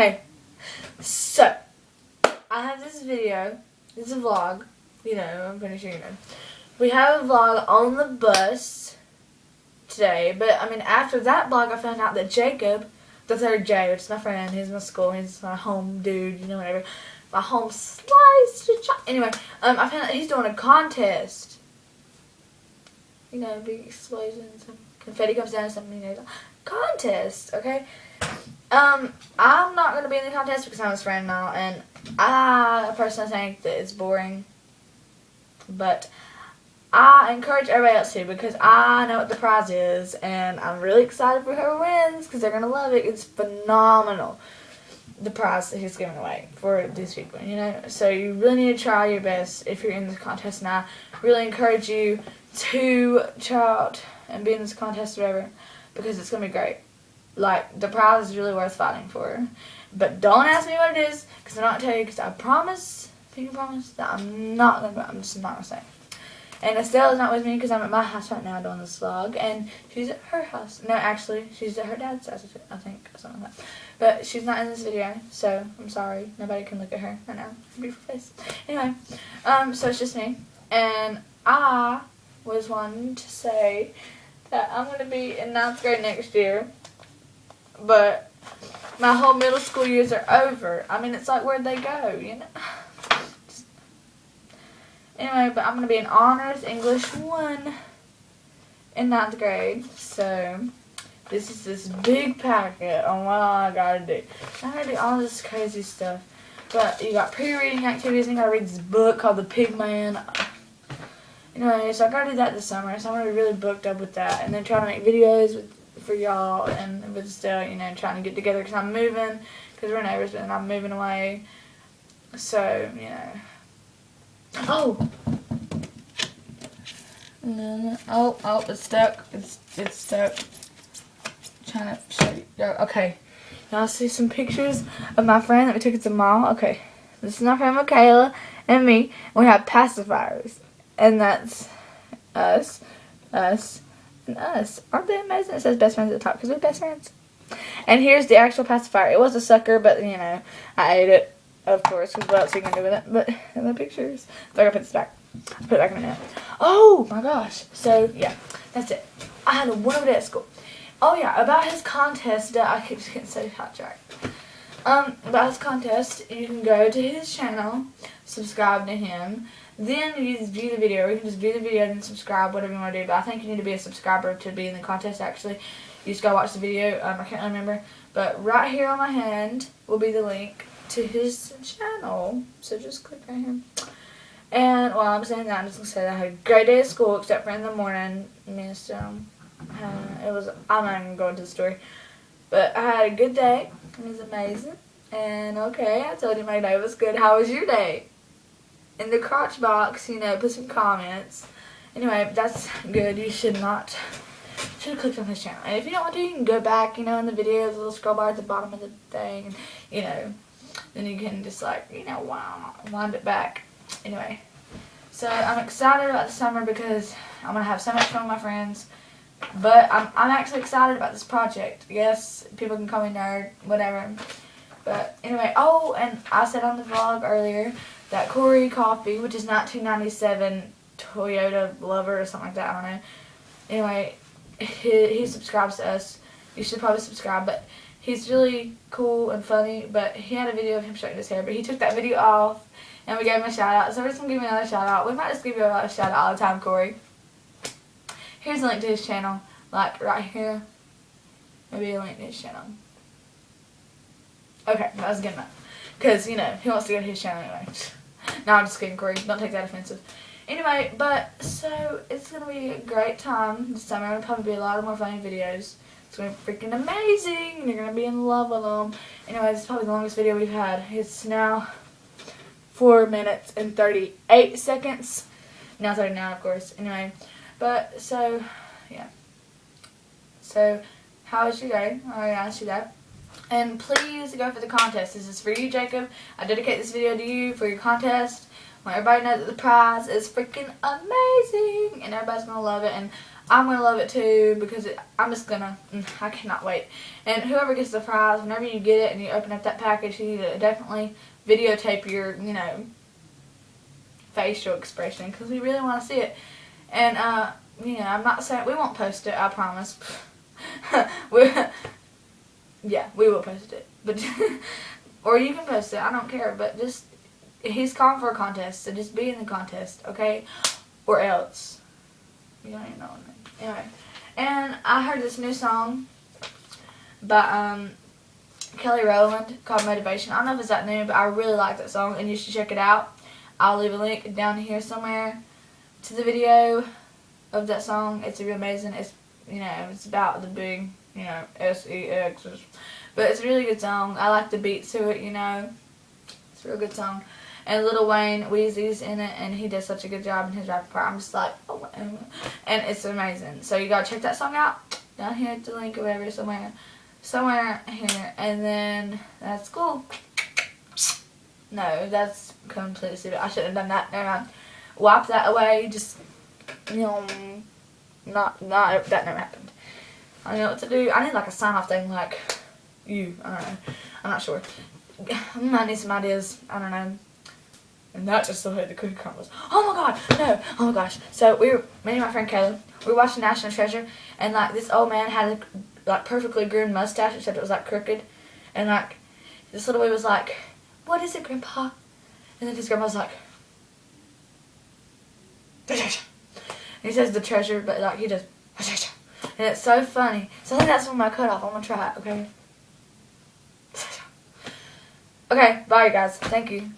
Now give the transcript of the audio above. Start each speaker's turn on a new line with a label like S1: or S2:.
S1: Hey, so, I have this video, it's a vlog, you know, I'm pretty sure you know. We have a vlog on the bus today, but I mean, after that vlog, I found out that Jacob, the third J, which is my friend, he's in my school, he's my home dude, you know, whatever, my home slice, anyway, I found out he's doing a contest. You know, big explosions, some confetti comes down, something, you know, contest, okay? I'm not going to be in the contest because I'm his friend now, and I personally think that it's boring, but I encourage everybody else to because I know what the prize is, and I'm really excited for whoever wins because they're going to love it. It's phenomenal, the prize that he's giving away for these people, you know? So you really need to try your best if you're in this contest, and I really encourage you to try out and be in this contest or whatever because it's going to be great. Like, the prize is really worth fighting for. But don't ask me what it is, because I'm not going to tell you, because I promise, pinky promise, that I'm just not going to say. And Estelle is not with me, because I'm at my house right now doing this vlog, and she's at her house. No, actually, she's at her dad's house, I think, or something like that. But she's not in this video, so I'm sorry. Nobody can look at her right now. Beautiful face. Anyway, so it's just me. And I was wanting to say that I'm going to be in 9th grade next year. But my whole middle school years are over. I mean, it's like, where'd they go, you know? Anyway, but I'm going to be in Honors English 1 in 9th grade. So, this is this big packet on what I got to do. I got to do all this crazy stuff. But you got pre-reading activities, and you got to read this book called The Pig Man. Anyway, so I got to do that this summer. So I'm going to be really booked up with that. And then try to make videos for y'all and with still, you know, trying to get together because I'm moving, because we're neighbors, and I'm moving away. So, you know. Oh, it's stuck. It's stuck. Trying to show you. Okay. Y'all see some pictures of my friend that we took at the mall? Okay. This is my friend Michaela and me. And we have pacifiers. And that's us. And us. Aren't they amazing? It says best friends at the top because we're best friends. And here's the actual pacifier. It was a sucker, but, you know, I ate it, of course, because what else are you going to do with it? But in the pictures. So I gotta put this back. I'll put it back in a minute. Oh, my gosh. So, yeah, that's it. I had one over there at school. Oh, yeah, about his contest, I keep getting so sidetracked. About his contest, you can go to his channel, subscribe to him. Then you just view the video, or you can just view the video and subscribe, whatever you want to do. But I think you need to be a subscriber to be in the contest, actually. You just gotta watch the video. I can't remember. But right here on my hand will be the link to his channel. So just click right here. And while I'm saying that, I'm just gonna say that I had a great day at school, except for in the morning. Missed, I'm not even going to the story. But I had a good day. It was amazing. And okay, I told you my day was good. How was your day? In the crotch box, you know, put some comments. Anyway, that's good. You should have clicked on his channel. And if you don't want to, you can go back, you know, in the video, there's a little scroll bar at the bottom of the thing. And, you know, then you can just, like, you know, wind it back. Anyway, so I'm excited about the summer because I'm going to have so much fun with my friends. But I'm actually excited about this project. Yes, people can call me nerd, whatever. But anyway, oh, and I said on the vlog earlier that Corey Coffee, which is 1997 Toyota Lover or something like that, I don't know. Anyway, he subscribes to us. You should probably subscribe, but he's really cool and funny, but he had a video of him straightening his hair, but he took that video off, and we gave him a shout out, so we're just going to give him another shout out. We might just give you a shout out all the time, Corey. Here's a link to his channel, like right here. Maybe a link to his channel. Okay, that was good enough. Because, you know, he wants to go to his channel anyway. No, I'm just kidding, Corey. Don't take that offensive. Anyway, but, so, it's going to be a great time this summer. There'll probably be a lot of more funny videos. It's going to be freaking amazing. You're going to be in love with them. Anyway, this is probably the longest video we've had. It's now 4 minutes and 38 seconds. Now 39, of course. Anyway, but, so, yeah. So, how was your day? I already asked you that. And please go for the contest. This is for you, Jacob. I dedicate this video to you for your contest. I want everybody to know that the prize is freaking amazing. And everybody's going to love it. And I'm going to love it too because I'm just going to, I cannot wait. And whoever gets the prize, whenever you get it and you open up that package, you need to definitely videotape your, you know, facial expression because we really want to see it. And, you know, I'm not saying, we won't post it, I promise. Yeah, we will post it. But or you can post it, I don't care. But just, he's calling for a contest, so just be in the contest, okay? Or else. You don't even know what I mean. Anyway. And I heard this new song by Kelly Rowland called Motivation. I don't know if it's that new, but I really like that song and you should check it out. I'll leave a link down here somewhere to the video of that song. It's really amazing. It's, you know, it's about the big, you know, SEX. But it's a really good song. I like the beats to it, you know. It's a real good song. And Lil Wayne, Weezy's in it, and he does such a good job in his rap part. I'm just like, oh, and it's amazing. So you gotta check that song out. Down here at the link or whatever, somewhere here. And then, that's cool. No, that's completely stupid. I shouldn't have done that. Never mind. Wipe that away. Just, you know, not, that never happened. I don't know what to do. I need like a sign-off thing like you. I don't know. I'm not sure. I might need some ideas. I don't know. And that just so hurt the cookie crumbles. Oh my god, no, oh my gosh. So me and my friend Caleb, we were watching National Treasure, and like this old man had a like perfectly groomed mustache, except it was like crooked, and like this little boy was like, "What is it, Grandpa?" And then his grandma was like, "The treasure." And he says the treasure, but like he does, "The treasure." And it's so funny. So I think that's one of my cutoff. I'm gonna try it, okay? Okay, bye you guys. Thank you.